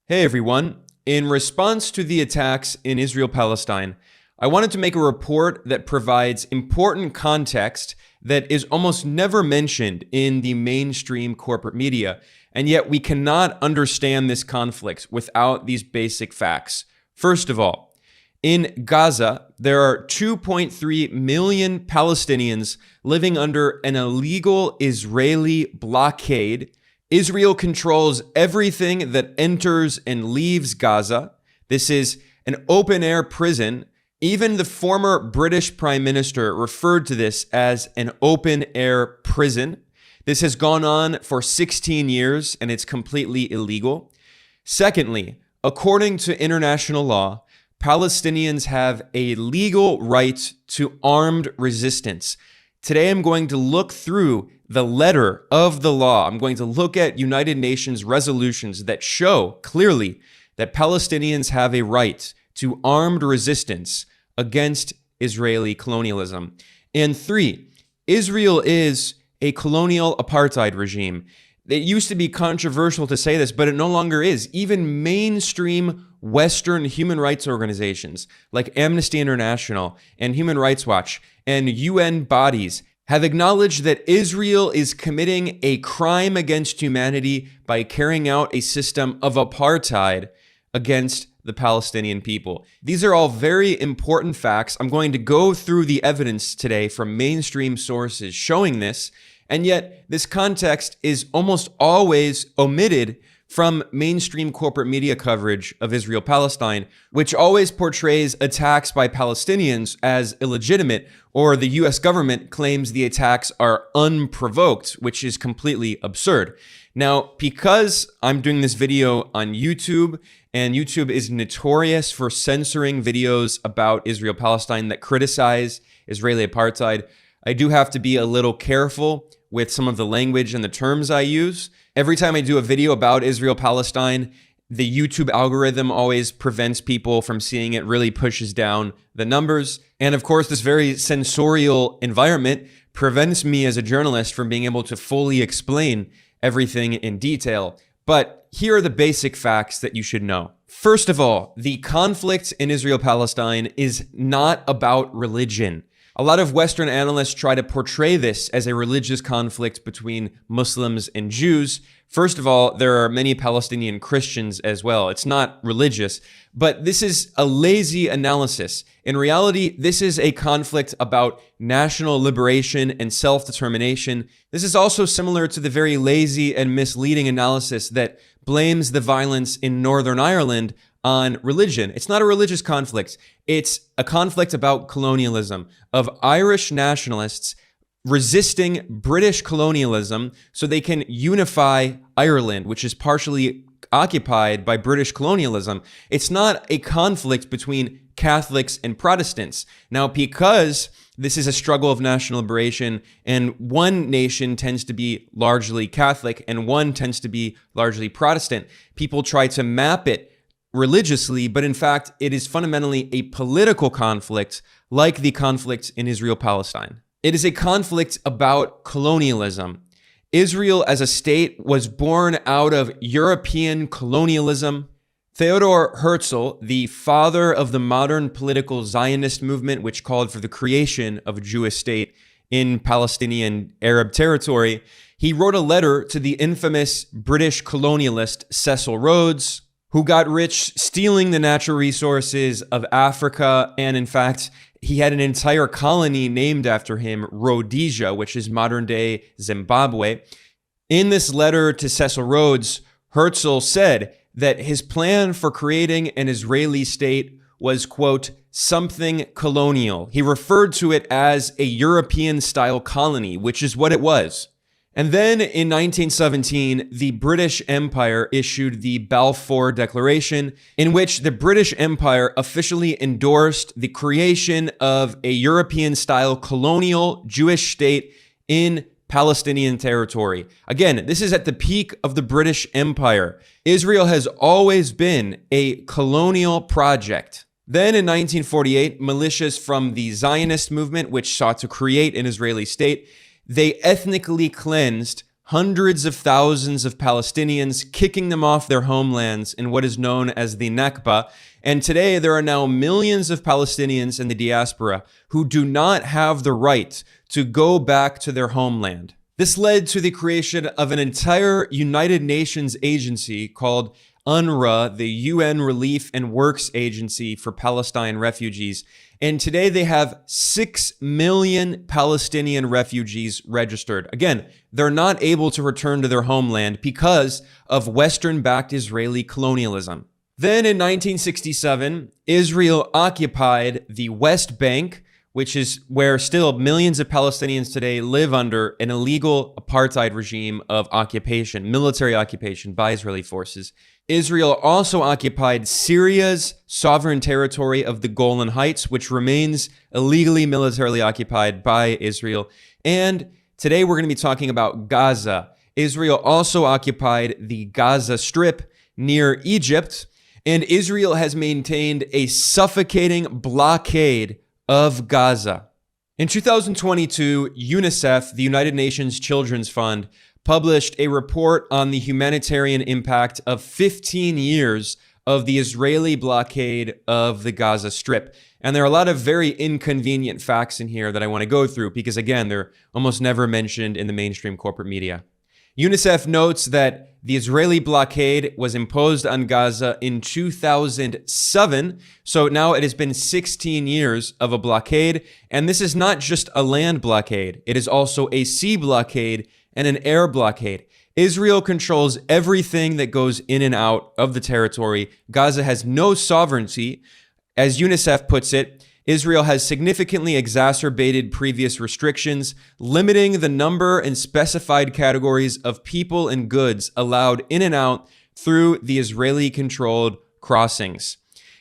Hey everyone. In response to the attacks in Israel-Palestine, I wanted to make a report that provides important context that is almost never mentioned in the mainstream corporate media, and yet we cannot understand this conflict without these basic facts. First of all, in Gaza, there are 2.3 million Palestinians living under an illegal Israeli blockade. Israel controls everything that enters and leaves Gaza. This is an open-air prison. Even the former British Prime Minister referred to this as an open-air prison. This has gone on for 16 years, and it's completely illegal. Secondly, according to international law, Palestinians have a legal right to armed resistance. Today, I'm going to look through the letter of the law. I'm going to look at United Nations resolutions that show clearly that Palestinians have a right to armed resistance against Israeli colonialism. And three, Israel is a colonial apartheid regime. It used to be controversial to say this, but it no longer is. Even mainstream Western human rights organizations like Amnesty International and Human Rights Watch and UN bodies have acknowledged that Israel is committing a crime against humanity by carrying out a system of apartheid against the Palestinian people. These are all very important facts. I'm going to go through the evidence today from mainstream sources showing this, and yet this context is almost always omitted from mainstream corporate media coverage of Israel-Palestine, which always portrays attacks by Palestinians as illegitimate, or the US government claims the attacks are unprovoked, which is completely absurd. Now, because I'm doing this video on YouTube, and YouTube is notorious for censoring videos about Israel-Palestine that criticize Israeli apartheid, I do have to be a little careful with some of the language and the terms I use. Every time I do a video about Israel-Palestine, the YouTube algorithm always prevents people from seeing it, really pushes down the numbers. And of course, this very censorial environment prevents me as a journalist from being able to fully explain everything in detail. But here are the basic facts that you should know. First of all, the conflict in Israel-Palestine is not about religion. A lot of Western analysts try to portray this as a religious conflict between Muslims and Jews. First of all, there are many Palestinian Christians as well. It's not religious, but this is a lazy analysis. In reality, this is a conflict about national liberation and self-determination. This is also similar to the very lazy and misleading analysis that blames the violence in Northern Ireland on religion. It's not a religious conflict. It's a conflict about colonialism, of Irish nationalists resisting British colonialism so they can unify Ireland, which is partially occupied by British colonialism. It's not a conflict between Catholics and Protestants. Now, because this is a struggle of national liberation, and one nation tends to be largely Catholic and one tends to be largely Protestant, people try to map it religiously, but in fact, it is fundamentally a political conflict like the conflict in Israel-Palestine. It is a conflict about colonialism. Israel as a state was born out of European colonialism. Theodor Herzl, the father of the modern political Zionist movement, which called for the creation of a Jewish state in Palestinian Arab territory, he wrote a letter to the infamous British colonialist Cecil Rhodes, who got rich stealing the natural resources of Africa. And in fact, he had an entire colony named after him, Rhodesia, which is modern-day Zimbabwe. In this letter to Cecil Rhodes, Herzl said that his plan for creating an Israeli state was, quote, something colonial. He referred to it as a European-style colony, which is what it was. And then in 1917, the British Empire issued the Balfour Declaration, in which the British Empire officially endorsed the creation of a European-style colonial Jewish state in Palestinian territory. Again, this is at the peak of the British Empire. Israel has always been a colonial project. Then in 1948, militias from the Zionist movement, which sought to create an Israeli state, they ethnically cleansed hundreds of thousands of Palestinians, kicking them off their homelands in what is known as the Nakba. And today there are now millions of Palestinians in the diaspora who do not have the right to go back to their homeland. This led to the creation of an entire United Nations agency called UNRWA, the UN Relief and Works Agency for Palestine Refugees. And today they have 6 million Palestinian refugees registered. Again, they're not able to return to their homeland because of Western-backed Israeli colonialism. Then in 1967, Israel occupied the West Bank, which is where still millions of Palestinians today live under an illegal apartheid regime of occupation, military occupation by Israeli forces. Israel also occupied Syria's sovereign territory of the Golan Heights, which remains illegally militarily occupied by Israel. And today we're going to be talking about Gaza. Israel also occupied the Gaza Strip near Egypt, and Israel has maintained a suffocating blockade of Gaza. In 2022, UNICEF, the United Nations Children's Fund, published a report on the humanitarian impact of 15 years of the Israeli blockade of the Gaza Strip. And there are a lot of very inconvenient facts in here that I want to go through because, again, they're almost never mentioned in the mainstream corporate media. UNICEF notes that the Israeli blockade was imposed on Gaza in 2007, so now it has been 16 years of a blockade, and this is not just a land blockade, it is also a sea blockade and an air blockade. Israel controls everything that goes in and out of the territory. Gaza has no sovereignty. As UNICEF puts it, Israel has significantly exacerbated previous restrictions, limiting the number and specified categories of people and goods allowed in and out through the Israeli-controlled crossings.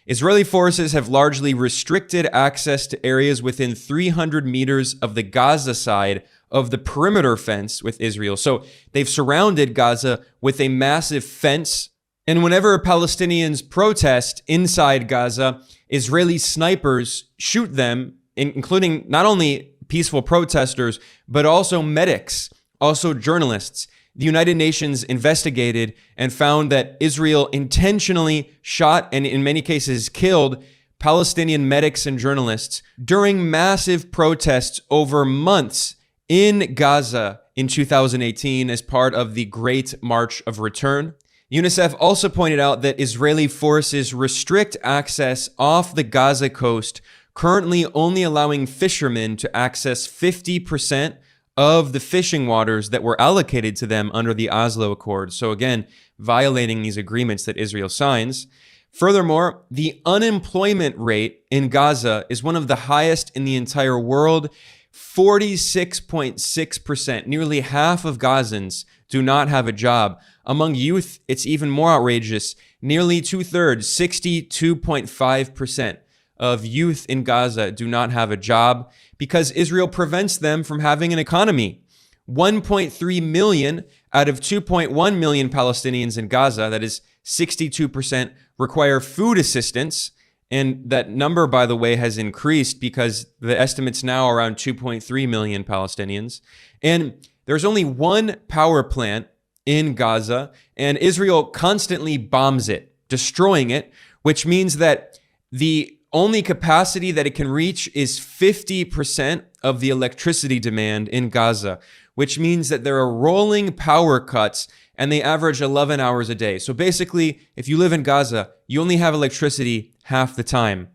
Israeli forces have largely restricted access to areas within 300 meters of the Gaza side of the perimeter fence with Israel. So they've surrounded Gaza with a massive fence. And whenever Palestinians protest inside Gaza, Israeli snipers shoot them, including not only peaceful protesters, but also medics, also journalists. The United Nations investigated and found that Israel intentionally shot and in many cases killed Palestinian medics and journalists during massive protests over months in Gaza in 2018 as part of the Great March of Return. UNICEF also pointed out that Israeli forces restrict access off the Gaza coast, currently only allowing fishermen to access 50% of the fishing waters that were allocated to them under the Oslo Accord. So again, violating these agreements that Israel signs. Furthermore, the unemployment rate in Gaza is one of the highest in the entire world. 46.6%, nearly half of Gazans do not have a job. Among youth, it's even more outrageous. Nearly two-thirds, 62.5% of youth in Gaza do not have a job because Israel prevents them from having an economy. 1.3 million out of 2.1 million Palestinians in Gaza, that is 62%, require food assistance. And that number, by the way, has increased because the estimate's now around 2.3 million Palestinians. And there's only one power plant in Gaza, and Israel constantly bombs it, destroying it, which means that the only capacity that it can reach is 50% of the electricity demand in Gaza, which means that there are rolling power cuts and they average 11 hours a day. So basically, if you live in Gaza, you only have electricity half the time.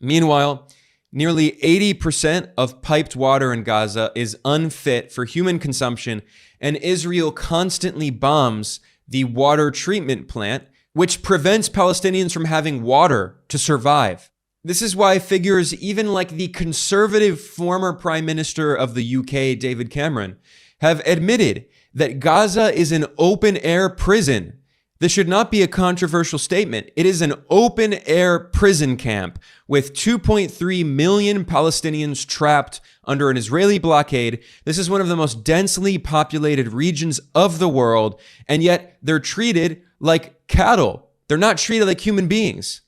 Meanwhile, nearly 80% of piped water in Gaza is unfit for human consumption, and Israel constantly bombs the water treatment plant, which prevents Palestinians from having water to survive. This is why figures even like the conservative former Prime Minister of the UK, David Cameron, have admitted that Gaza is an open-air prison. This should not be a controversial statement. It is an open-air prison camp with 2.3 million Palestinians trapped under an Israeli blockade. This is one of the most densely populated regions of the world, and yet they're treated like cattle. They're not treated like human beings.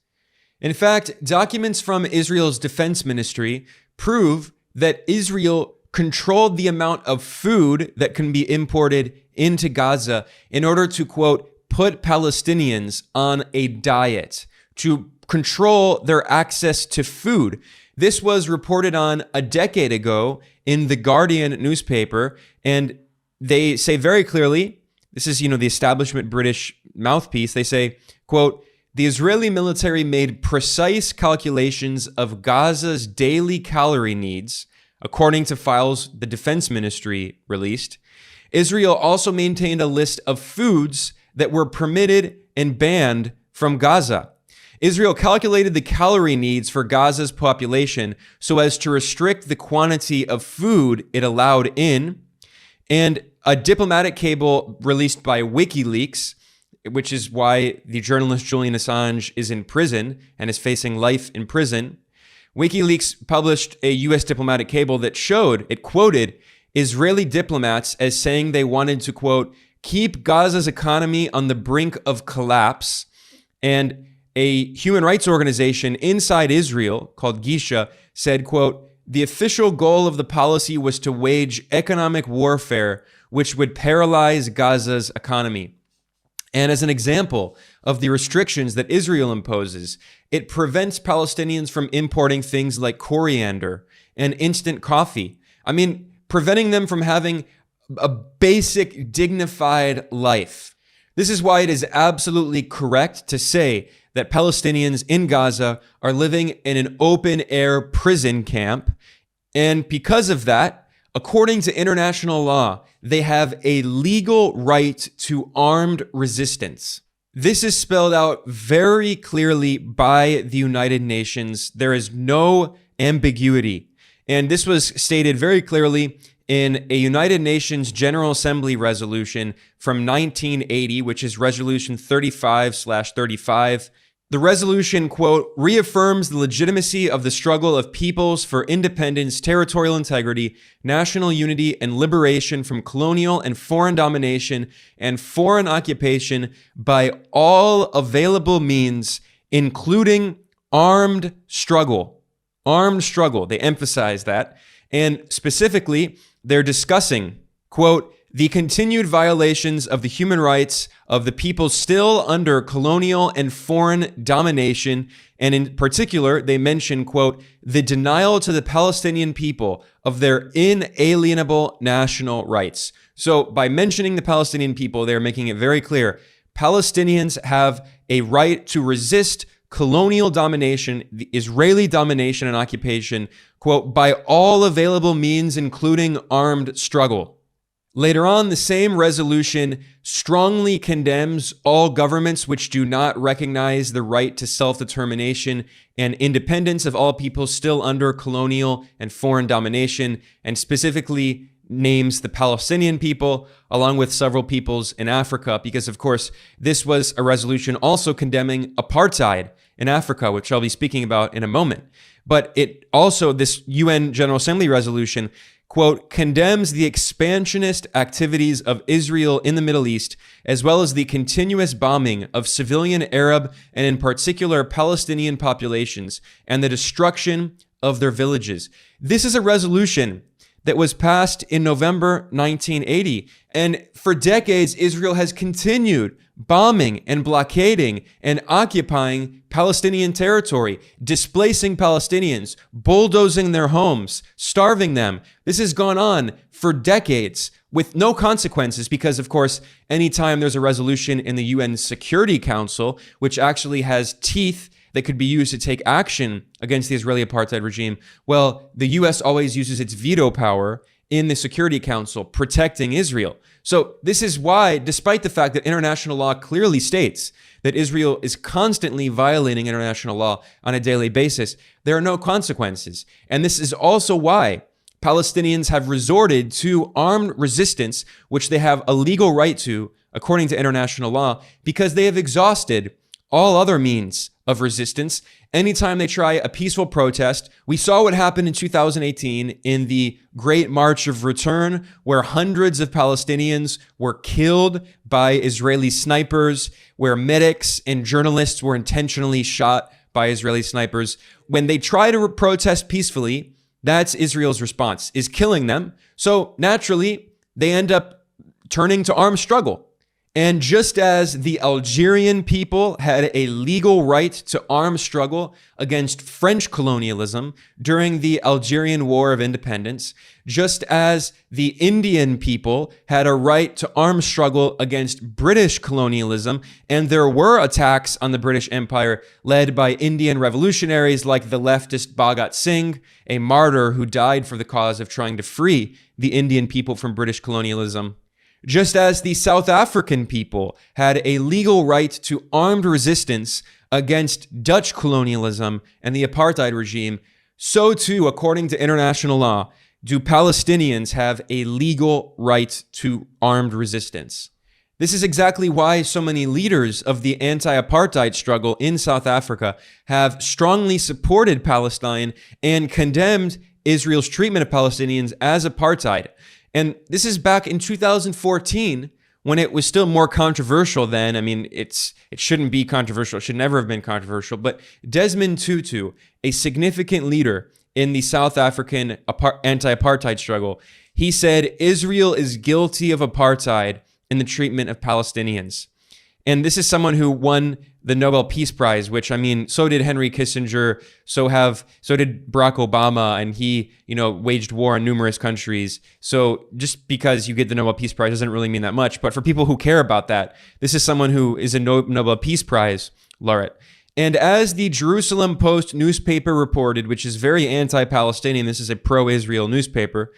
In fact, documents from Israel's defense ministry prove that Israel controlled the amount of food that can be imported into Gaza in order to, quote, put Palestinians on a diet, to control their access to food. This was reported on a decade ago in the Guardian newspaper, and they say very clearly, this is, the establishment British mouthpiece, they say, quote, the Israeli military made precise calculations of Gaza's daily calorie needs, according to files the Defense Ministry released. Israel also maintained a list of foods that were permitted and banned from Gaza. Israel calculated the calorie needs for Gaza's population so as to restrict the quantity of food it allowed in. And a diplomatic cable released by WikiLeaks, which is why the journalist Julian Assange is in prison and is facing life in prison. WikiLeaks published a U.S. diplomatic cable that it quoted Israeli diplomats as saying they wanted to, quote, keep Gaza's economy on the brink of collapse. And a human rights organization inside Israel called Gisha said, quote, the official goal of the policy was to wage economic warfare, which would paralyze Gaza's economy. And as an example of the restrictions that Israel imposes, it prevents Palestinians from importing things like coriander and instant coffee. Preventing them from having a basic, dignified life. This is why it is absolutely correct to say that Palestinians in Gaza are living in an open-air prison camp. And because of that, according to international law, they have a legal right to armed resistance. This is spelled out very clearly by the United Nations. There is no ambiguity. And this was stated very clearly in a United Nations General Assembly resolution from 1980, which is Resolution 35/35. The resolution, quote, reaffirms the legitimacy of the struggle of peoples for independence, territorial integrity, national unity, and liberation from colonial and foreign domination and foreign occupation by all available means, including armed struggle. Armed struggle, they emphasize that. And specifically, they're discussing, quote, the continued violations of the human rights of the people still under colonial and foreign domination. And in particular, they mention, quote, the denial to the Palestinian people of their inalienable national rights. So by mentioning the Palestinian people, they're making it very clear. Palestinians have a right to resist colonial domination, the Israeli domination and occupation, quote, by all available means, including armed struggle. Later on, the same resolution strongly condemns all governments which do not recognize the right to self-determination and independence of all people still under colonial and foreign domination, and specifically names the Palestinian people, along with several peoples in Africa, because, of course, this was a resolution also condemning apartheid in Africa, which I'll be speaking about in a moment. But it also, this UN General Assembly resolution, quote, condemns the expansionist activities of Israel in the Middle East, as well as the continuous bombing of civilian Arab and in particular Palestinian populations and the destruction of their villages. This is a resolution that was passed in November 1980. And for decades, Israel has continued bombing and blockading and occupying Palestinian territory, displacing Palestinians, bulldozing their homes, starving them. This has gone on for decades with no consequences because, of course, anytime there's a resolution in the UN Security Council, which actually has teeth that could be used to take action against the Israeli apartheid regime, well, the U.S. always uses its veto power in the Security Council, protecting Israel. So this is why, despite the fact that international law clearly states that Israel is constantly violating international law on a daily basis, there are no consequences. And this is also why Palestinians have resorted to armed resistance, which they have a legal right to, according to international law, because they have exhausted all other means of resistance. Anytime they try a peaceful protest, we saw what happened in 2018 in the Great March of Return, where hundreds of Palestinians were killed by Israeli snipers, where medics and journalists were intentionally shot by Israeli snipers. When they try to protest peacefully, That's Israel's response, is killing them. So naturally, they end up turning to armed struggle. And just as the Algerian people had a legal right to armed struggle against French colonialism during the Algerian War of Independence, just as the Indian people had a right to armed struggle against British colonialism, and there were attacks on the British Empire led by Indian revolutionaries like the leftist Bhagat Singh, a martyr who died for the cause of trying to free the Indian people from British colonialism. Just as the South African people had a legal right to armed resistance against Dutch colonialism and the apartheid regime, so too, according to international law, do Palestinians have a legal right to armed resistance. This is exactly why so many leaders of the anti-apartheid struggle in South Africa have strongly supported Palestine and condemned Israel's treatment of Palestinians as apartheid. And this is back in 2014 when it was still more controversial then. I mean, it shouldn't be controversial. It should never have been controversial. But Desmond Tutu, a significant leader in the South African anti-apartheid struggle, he said Israel is guilty of apartheid in the treatment of Palestinians. And this is someone who won the Nobel Peace Prize, which, I mean, so did Henry Kissinger, so did Barack Obama, and he, waged war in numerous countries. So just because you get the Nobel Peace Prize doesn't really mean that much. But for people who care about that, this is someone who is a Nobel Peace Prize laureate. And as the Jerusalem Post newspaper reported, which is very anti-Palestinian, this is a pro-Israel newspaper,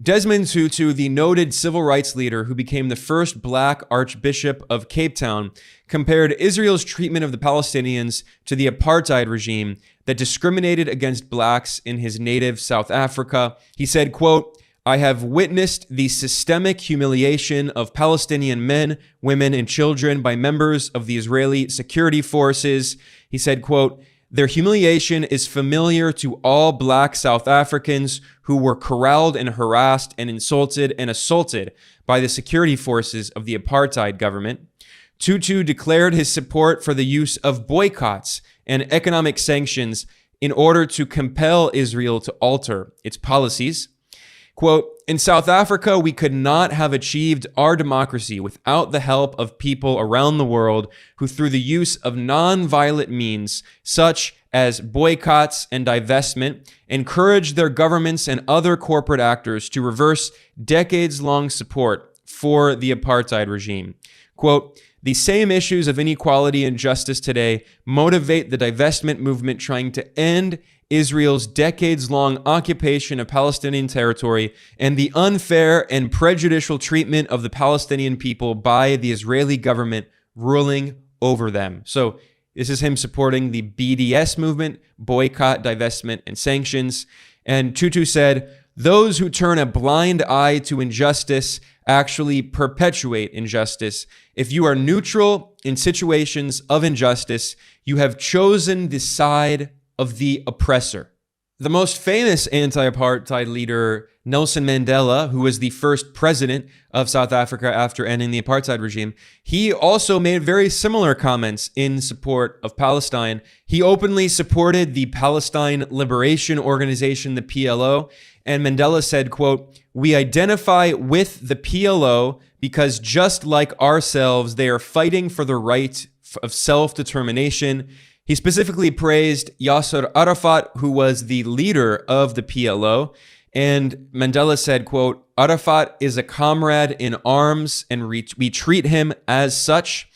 Desmond Tutu, the noted civil rights leader who became the first black Archbishop of Cape Town, compared Israel's treatment of the Palestinians to the apartheid regime that discriminated against blacks in his native South Africa. He said, quote, "I have witnessed the systemic humiliation of Palestinian men, women, and children by members of the Israeli security forces." He said, quote, "Their humiliation is familiar to all black South Africans who were corralled and harassed and insulted and assaulted by the security forces of the apartheid government." Tutu declared his support for the use of boycotts and economic sanctions in order to compel Israel to alter its policies. Quote, "In South Africa, we could not have achieved our democracy without the help of people around the world who, through the use of non-violent means, such as boycotts and divestment, encouraged their governments and other corporate actors to reverse decades-long support for the apartheid regime." Quote, "The same issues of inequality and justice today motivate the divestment movement trying to end Israel's decades-long occupation of Palestinian territory and the unfair and prejudicial treatment of the Palestinian people by the Israeli government ruling over them." So this is him supporting the BDS movement, boycott, divestment, and sanctions. And Tutu said, "Those who turn a blind eye to injustice actually perpetuate injustice. If you are neutral in situations of injustice, you have chosen the side of the oppressor." The most famous anti-apartheid leader, Nelson Mandela, who was the first president of South Africa after ending the apartheid regime, he also made very similar comments in support of Palestine. He openly supported the Palestine Liberation Organization, the PLO, and Mandela said, quote, "We identify with the PLO because just like ourselves, they are fighting for the right of self-determination." He specifically praised Yasser Arafat, who was the leader of the PLO. And Mandela said, quote, "Arafat is a comrade in arms and we treat him as such."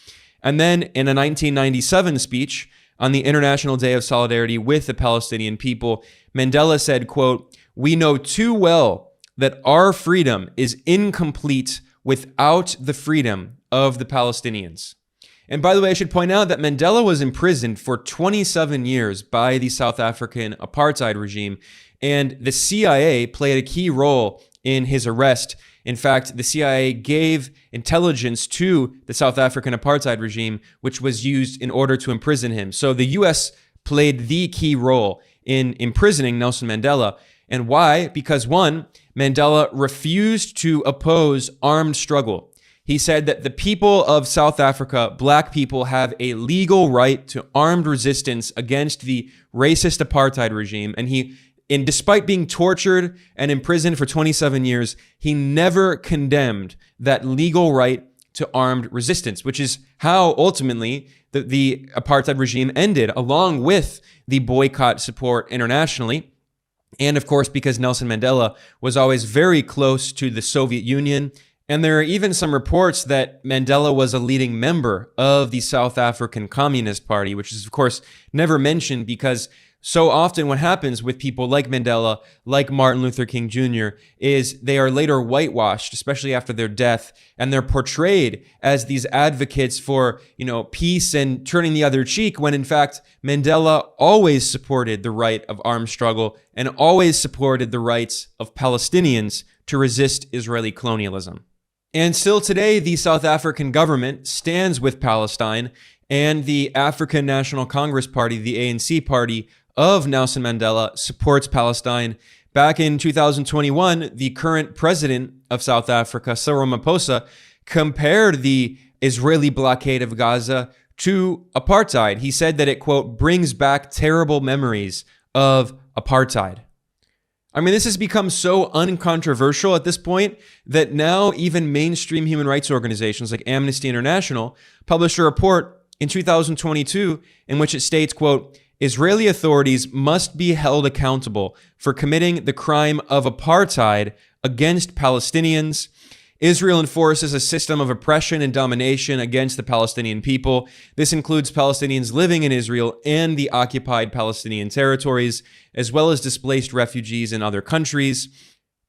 And then in a 1997 speech on the International Day of Solidarity with the Palestinian people, Mandela said, quote, "We know too well that our freedom is incomplete without the freedom of the Palestinians." And by the way, I should point out that Mandela was imprisoned for 27 years by the South African apartheid regime, and the CIA played a key role in his arrest. In fact, the CIA gave intelligence to the South African apartheid regime, which was used in order to imprison him. So the US played the key role in imprisoning Nelson Mandela. And why? Because one, Mandela refused to oppose armed struggle. He said that the people of South Africa, black people, have a legal right to armed resistance against the racist apartheid regime. And he And despite being tortured and imprisoned for 27 years, he never condemned that legal right to armed resistance, which is how ultimately the apartheid regime ended, along with the boycott support internationally. And of course, because Nelson Mandela was always very close to the Soviet Union. And there are even some reports that Mandela was a leading member of the South African Communist Party, which is, of course, never mentioned because so often what happens with people like Mandela, like Martin Luther King Jr., is they are later whitewashed, especially after their death, and they're portrayed as these advocates for, peace and turning the other cheek, when in fact, Mandela always supported the right of armed struggle and always supported the rights of Palestinians to resist Israeli colonialism. And still today, the South African government stands with Palestine, and the African National Congress Party, the ANC party of Nelson Mandela, supports Palestine. Back in 2021, the current president of South Africa, Cyril Ramaphosa, compared the Israeli blockade of Gaza to apartheid. He said that it, quote, brings back terrible memories of apartheid. I mean, this has become so uncontroversial at this point that now even mainstream human rights organizations like Amnesty International published a report in 2022 in which it states, quote, Israeli authorities must be held accountable for committing the crime of apartheid against Palestinians. Israel enforces a system of oppression and domination against the Palestinian people. This includes Palestinians living in Israel and the occupied Palestinian territories, as well as displaced refugees in other countries.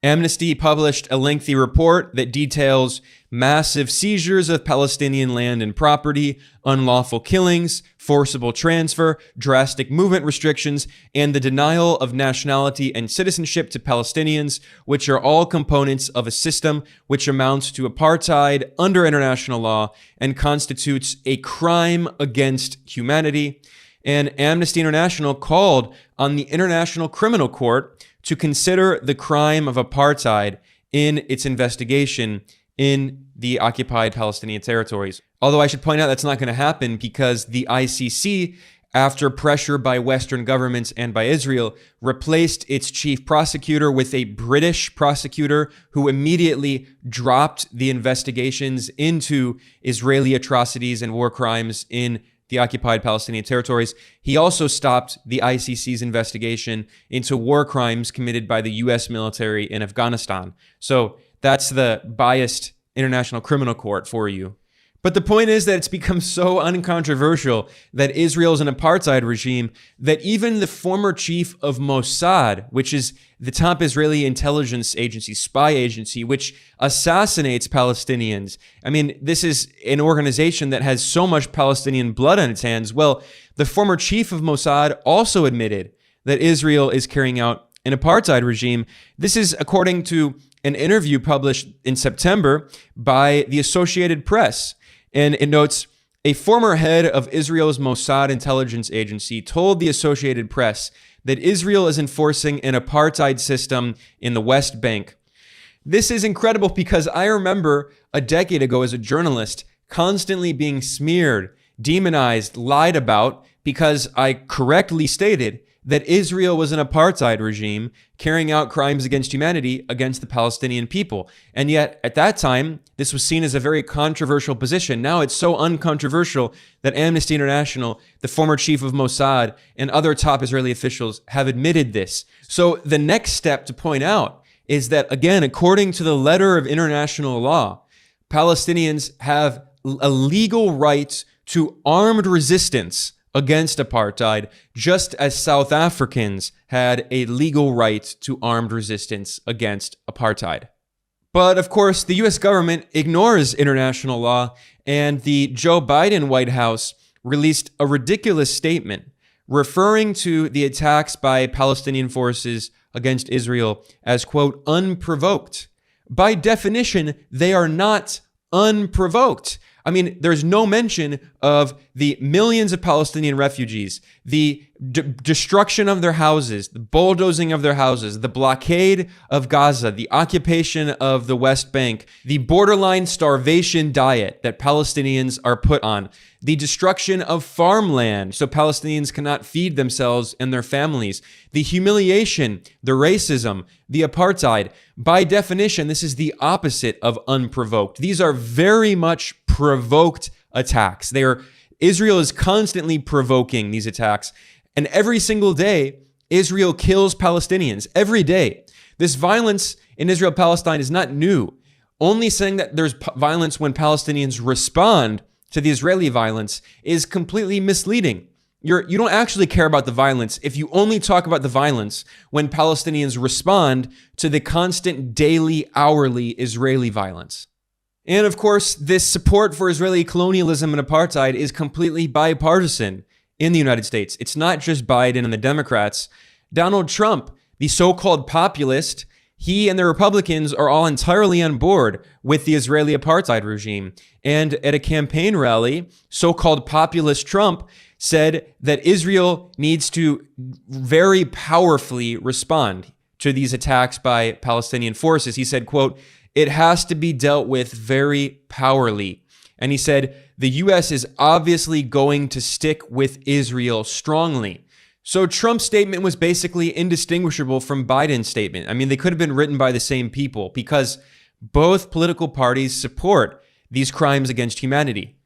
Amnesty published a lengthy report that details massive seizures of Palestinian land and property, unlawful killings, forcible transfer, drastic movement restrictions, and the denial of nationality and citizenship to Palestinians, which are all components of a system which amounts to apartheid under international law and constitutes a crime against humanity. And Amnesty International called on the International Criminal Court to consider the crime of apartheid in its investigation in the occupied Palestinian territories. Although I should point out that's not going to happen because the ICC, after pressure by Western governments and by Israel, replaced its chief prosecutor with a British prosecutor who immediately dropped the investigations into Israeli atrocities and war crimes in the occupied Palestinian territories. He also stopped the ICC's investigation into war crimes committed by the US military in Afghanistan. So that's the biased International Criminal Court for you. But the point is that it's become so uncontroversial that Israel is an apartheid regime that even the former chief of Mossad, which is the top Israeli intelligence agency, spy agency, which assassinates Palestinians. I mean, this is an organization that has so much Palestinian blood on its hands. Well, the former chief of Mossad also admitted that Israel is carrying out an apartheid regime. This is according to an interview published in September by the Associated Press. And it notes, a former head of Israel's Mossad intelligence agency told the Associated Press that Israel is enforcing an apartheid system in the West Bank. This is incredible because I remember a decade ago as a journalist constantly being smeared, demonized, lied about because I correctly stated that Israel was an apartheid regime carrying out crimes against humanity against the Palestinian people. And yet, at that time, this was seen as a very controversial position. Now it's so uncontroversial that Amnesty International, the former chief of Mossad, and other top Israeli officials have admitted this. So the next step to point out is that, again, according to the letter of international law, Palestinians have a legal right to armed resistance against apartheid, just as South Africans had a legal right to armed resistance against apartheid. But of course, the US government ignores international law, and the Joe Biden White House released a ridiculous statement referring to the attacks by Palestinian forces against Israel as, quote, unprovoked. By definition, they are not unprovoked. I mean, there's no mention of the millions of Palestinian refugees, the destruction of their houses, the bulldozing of their houses, the blockade of Gaza, the occupation of the West Bank, the borderline starvation diet that Palestinians are put on, the destruction of farmland so Palestinians cannot feed themselves and their families, the humiliation, the racism, the apartheid. By definition, this is the opposite of unprovoked. These are very much provoked attacks. Israel is constantly provoking these attacks. And every single day, Israel kills Palestinians. Every day. This violence in Israel-Palestine is not new. Only saying that there's violence when Palestinians respond to the Israeli violence is completely misleading. You don't actually care about the violence if you only talk about the violence when Palestinians respond to the constant daily, hourly Israeli violence. And of course, this support for Israeli colonialism and apartheid is completely bipartisan in the United States. It's not just Biden and the Democrats. Donald Trump, the so-called populist, he and the Republicans are all entirely on board with the Israeli apartheid regime. And at a campaign rally, so-called populist Trump said that Israel needs to very powerfully respond to these attacks by Palestinian forces. He said, quote, "It has to be dealt with very powerfully." And he said, the U.S. is obviously going to stick with Israel strongly. So Trump's statement was basically indistinguishable from Biden's statement. I mean, they could have been written by the same people because both political parties support these crimes against humanity.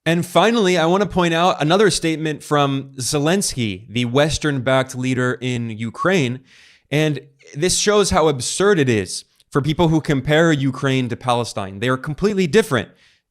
And finally, I want to point out another statement from Zelensky, the Western-backed leader in Ukraine. And this shows how absurd it is for people who compare Ukraine to Palestine. They are completely different.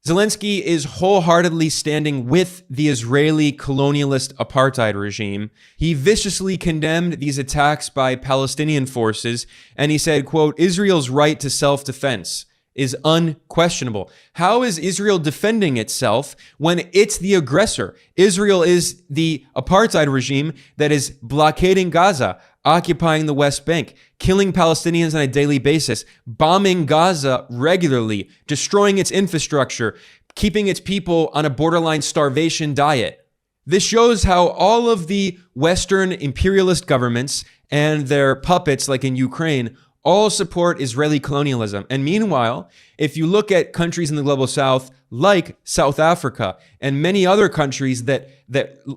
Zelensky is wholeheartedly standing with the Israeli colonialist apartheid regime. He viciously condemned these attacks by Palestinian forces, and he said, quote, "Israel's right to self-defense is unquestionable." How is Israel defending itself when it's the aggressor? Israel is the apartheid regime that is blockading Gaza, occupying the West Bank, killing Palestinians on a daily basis, bombing Gaza regularly, destroying its infrastructure, keeping its people on a borderline starvation diet. This shows how all of the Western imperialist governments and their puppets, like in Ukraine, all support Israeli colonialism. And meanwhile, if you look at countries in the global south, like South Africa and many other countries that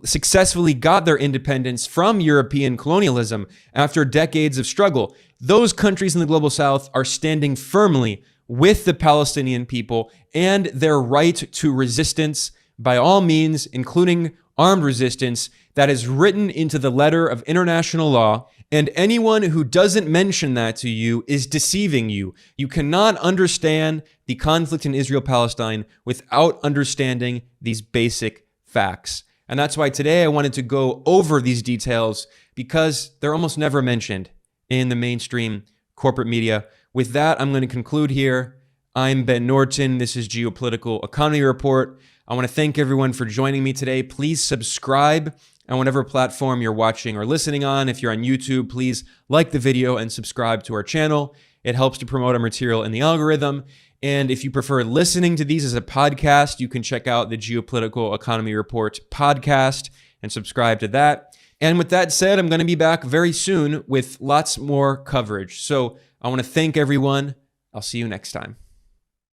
successfully got their independence from European colonialism after decades of struggle, those countries in the global south are standing firmly with the Palestinian people and their right to resistance by all means, including armed resistance that is written into the letter of international law. And anyone who doesn't mention that to you is deceiving you. You cannot understand the conflict in Israel-Palestine without understanding these basic facts. And that's why today I wanted to go over these details because they're almost never mentioned in the mainstream corporate media. With that, I'm going to conclude here. I'm Ben Norton. This is Geopolitical Economy Report. I want to thank everyone for joining me today. Please subscribe on whatever platform you're watching or listening on. If you're on YouTube, please like the video and subscribe to our channel. It helps to promote our material in the algorithm. And if you prefer listening to these as a podcast, you can check out the Geopolitical Economy Report podcast and subscribe to that. And with that said, I'm going to be back very soon with lots more coverage. So I want to thank everyone. I'll see you next time.